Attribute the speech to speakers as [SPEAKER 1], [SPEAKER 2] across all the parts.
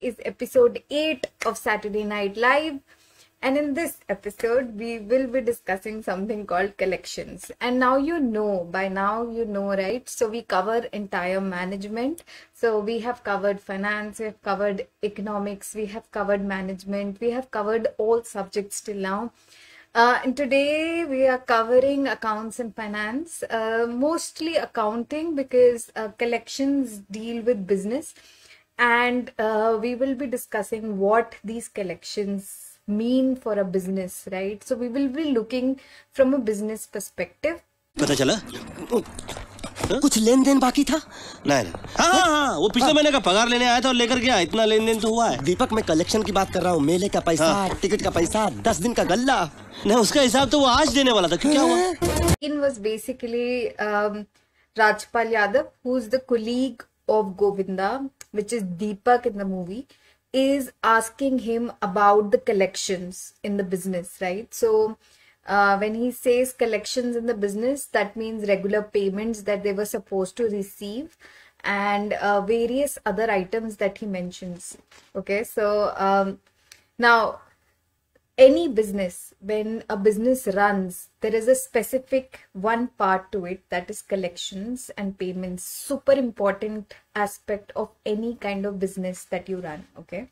[SPEAKER 1] is episode 8 of Saturday Night Live, and in this episode we will be discussing something called collections. And by now you know, right? So we cover entire management. So we have covered finance, we have covered economics, we have covered management, we have covered all subjects till now. And today we are covering accounts and finance, mostly accounting because collections deal with business, and we will be discussing what these collections mean for a business, right? So we will be looking from a business perspective.
[SPEAKER 2] पता चला कुछ लेन then बाकी था? नहीं हाँ वो पिछले महीने का पगार लेने आया था और लेकर गया, इतना लेन देन तो हुआ है।
[SPEAKER 3] दीपक, मैं कलेक्शन की बात कर रहा हूँ। मेले का पैसा, टिकट का पैसा, 10 दिन का गल्ला।
[SPEAKER 2] नहीं, उसका हिसाब तो वो आज देने वाला था। क्या हुआ?
[SPEAKER 1] It was basically Rajpal Yadav, who's the colleague of Govinda, which is Deepak in the movie, is asking him about the collections in the business, right? So when he says collections in the business, that means regular payments that they were supposed to receive and various other items that he mentions. Okay, so now any business, when a business runs, there is a specific one part to it, that is collections and payments. Super important aspect of any kind of business that you run. Okay,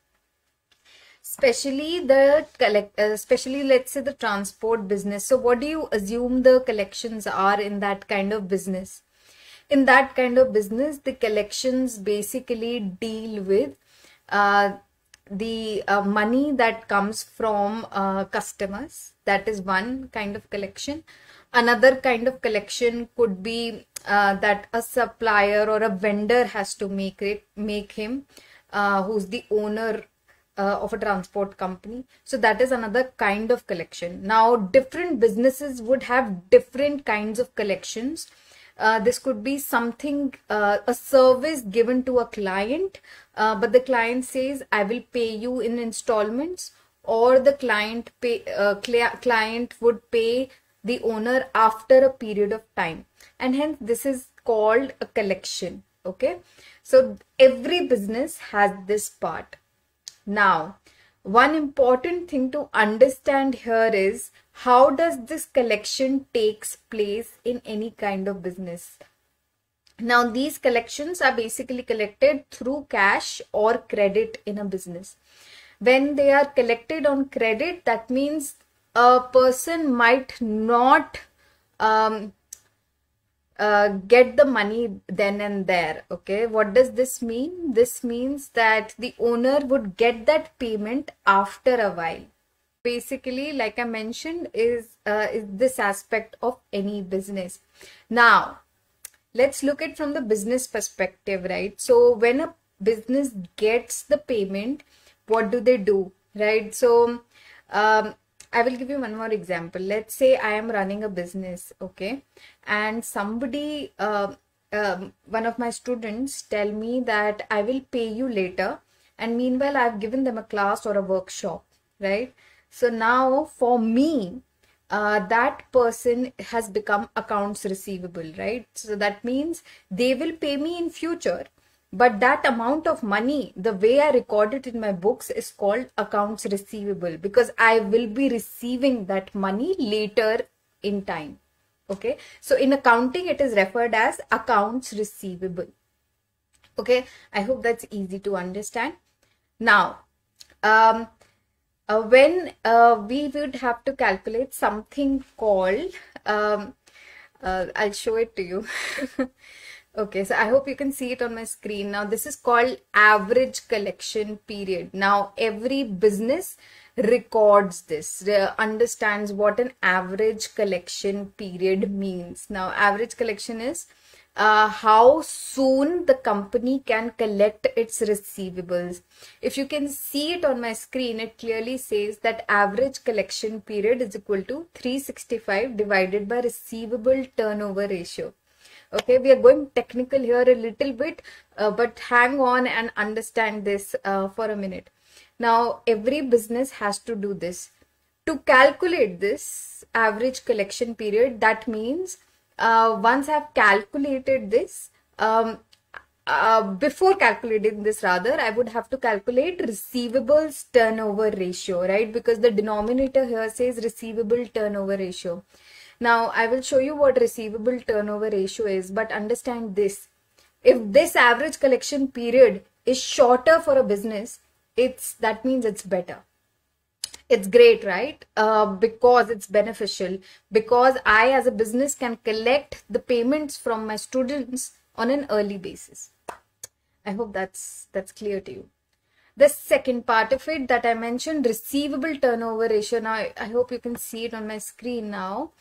[SPEAKER 1] especially let's say the transport business. So what do you assume the collections are in that kind of business? In that kind of business, the collections basically deal with the money that comes from customers. That is one kind of collection. Another kind of collection could be that a supplier or a vendor has to make him who's the owner of a transport company. So that is another kind of collection. Now different businesses would have different kinds of collections. This could be something, a service given to a client, but the client says, I will pay you in installments, or the client would pay the owner after a period of time, and hence this is called a collection. Okay, so every business has this part. Now, one important thing to understand here is how does this collection takes place in any kind of business. Now, these collections are basically collected through cash or credit in a business. When they are collected on credit, that means a person might not get the money then and there. Okay, what does this mean? This means that the owner would get that payment after a while. Basically, like I mentioned, is this aspect of any business. Now let's look at from the business perspective, right? So when a business gets the payment, what do, right? So I will give you one more example. Let's say I am running a business, okay, and somebody, one of my students tell me that I will pay you later, and meanwhile I've given them a class or a workshop, right? So now for me, that person has become accounts receivable, right? So that means they will pay me in future, but that amount of money, the way I record it in my books, is called accounts receivable, because I will be receiving that money later in time. Okay, so in accounting it is referred as accounts receivable. Okay, I hope that's easy to understand. Now when we would have to calculate something called I'll show it to you. Okay, so I hope you can see it on my screen. Now this is called average collection period. Now every business records this, understands what an average collection period means. Now average collection is how soon the company can collect its receivables. If you can see it on my screen, it clearly says that average collection period is equal to 365 divided by receivable turnover ratio. Okay, we are going technical here a little bit, but hang on and understand this for a minute. Now, every business has to do this. To calculate this average collection period, that means once I've calculated this, before calculating this, rather, I would have to calculate receivables turnover ratio, right? Because the denominator here says receivable turnover ratio. Now, I will show you what receivable turnover ratio is, but understand this. If this average collection period is shorter for a business, that means it's better. It's great, right? Because it's beneficial, because I as a business can collect the payments from my students on an early basis. I hope that's clear to you. The second part of it that I mentioned, receivable turnover ratio. Now, I hope you can see it on my screen now.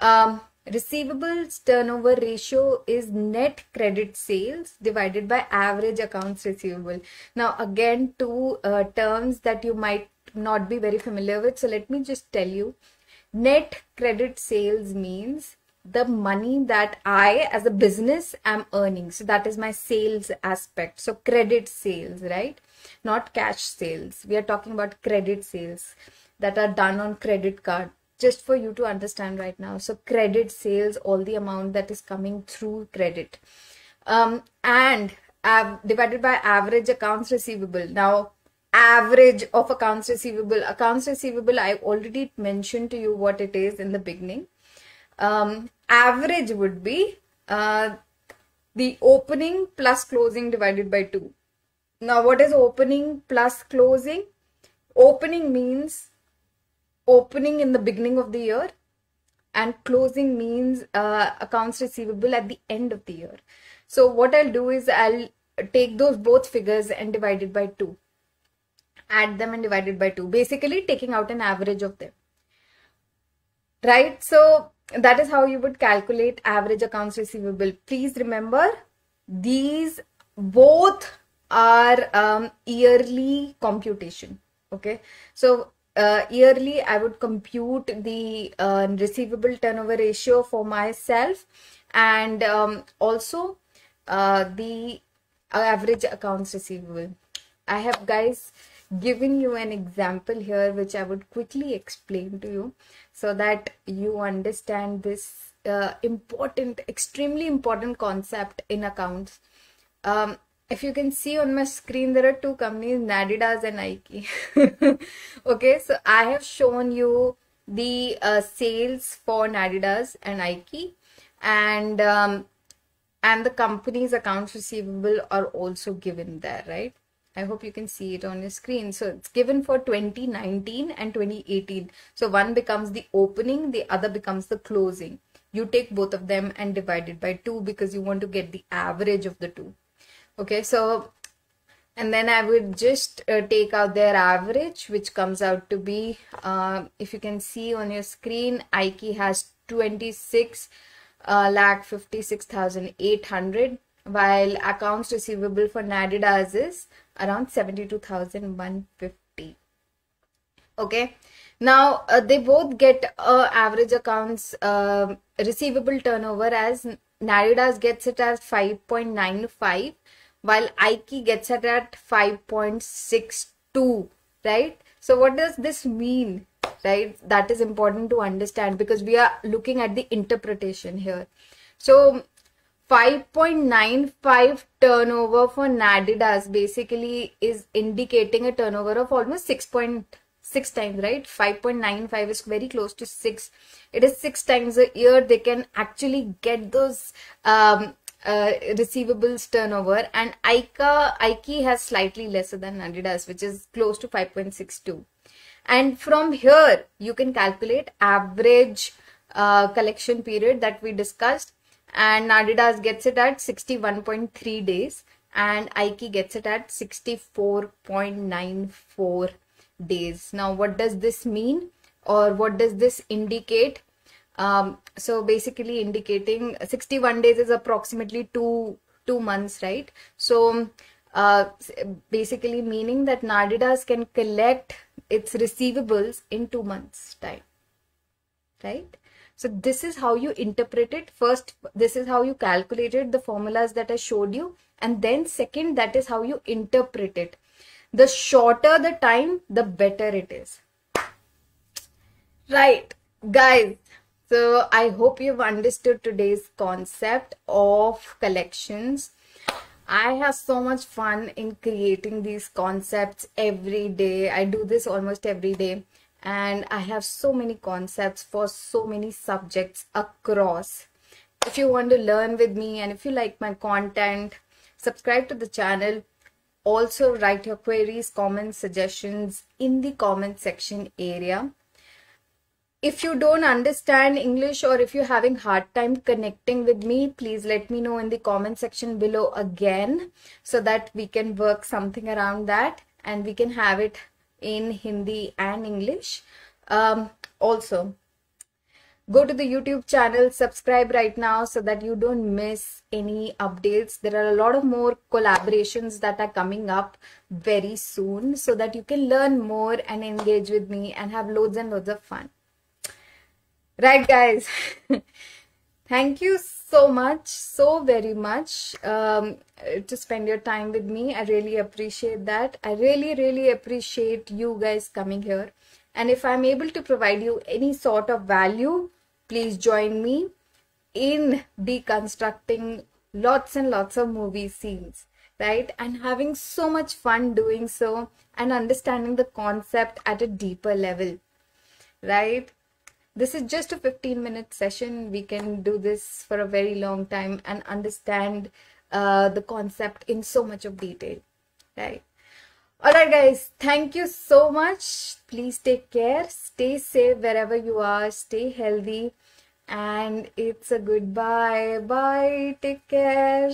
[SPEAKER 1] Receivables turnover ratio is net credit sales divided by average accounts receivable. Now, again, two terms that you might not be very familiar with. So let me just tell you. Net credit sales means the money that I as a business am earning. So that is my sales aspect. So credit sales, right? Not cash sales. We are talking about credit sales that are done on credit card. Just for you to understand right now. So credit sales, all the amount that is coming through credit. And divided by average accounts receivable. Now, average of accounts receivable. Accounts receivable, I already mentioned to you what it is in the beginning. Average would be the opening plus closing divided by 2. Now, what is opening plus closing? Opening means opening in the beginning of the year, and closing means accounts receivable at the end of the year. So what I'll do is I'll take those both figures and divide it by 2. Add them and divide it by 2. Basically taking out an average of them. Right? So that is how you would calculate average accounts receivable. Please remember, these both are yearly computation. Okay. So yearly, I would compute the receivable turnover ratio for myself, and also the average accounts receivable. I have, guys, given you an example here which I would quickly explain to you so that you understand this important, extremely important concept in accounts. If you can see on my screen, there are two companies, Adidas and Nike. Okay, so I have shown you the sales for Adidas and Nike, and the company's accounts receivable are also given there, right? I hope you can see it on your screen. So it's given for 2019 and 2018. So one becomes the opening, the other becomes the closing. You take both of them and divide it by 2 because you want to get the average of the two. Okay, so, and then I would just take out their average, which comes out to be, if you can see on your screen, Nike has 26,56,800, while accounts receivable for Adidas is around 72,150. Okay, now they both get average accounts receivable turnover, as Adidas gets it as 5.95, while Nike gets it at 5.62, right? So what does this mean, right? That is important to understand because we are looking at the interpretation here. So 5.95 turnover for Adidas basically is indicating a turnover of almost 6.6 times, right? 5.95 is very close to 6. It is 6 times a year they can actually get those receivables turnover, and Nike has slightly lesser than Adidas, which is close to 5.62. And from here you can calculate average collection period that we discussed, and Adidas gets it at 61.3 days and Nike gets it at 64.94 days. Now what does this mean, or what does this indicate? So basically indicating 61 days is approximately two months, right? So basically meaning that Adidas can collect its receivables in 2 months time, right? So this is how you interpret it. First, this is how you calculated the formulas that I showed you, and then second, that is how you interpret it. The shorter the time, the better it is. Right, guys. So I hope you've understood today's concept of collections. I have so much fun in creating these concepts every day. I do this almost every day, and I have so many concepts for so many subjects across. If you want to learn with me and if you like my content, subscribe to the channel. Also, write your queries, comments, suggestions in the comment section area. If you don't understand English or if you're having hard time connecting with me, please let me know in the comment section below again so that we can work something around that and we can have it in Hindi and English. Also, go to the YouTube channel, subscribe right now so that you don't miss any updates. There are a lot of more collaborations that are coming up very soon so that you can learn more and engage with me and have loads and loads of fun. Right, guys. Thank you so much, so very much to spend your time with me. I really appreciate that. I really appreciate you guys coming here. And if I'm able to provide you any sort of value, please join me in deconstructing lots and lots of movie scenes, right? And having so much fun doing so and understanding the concept at a deeper level, right? This is just a 15-minute session. We can do this for a very long time and understand the concept in so much of detail, right? All right, guys, thank you so much. Please take care. Stay safe wherever you are. Stay healthy. And it's a goodbye. Bye. Take care.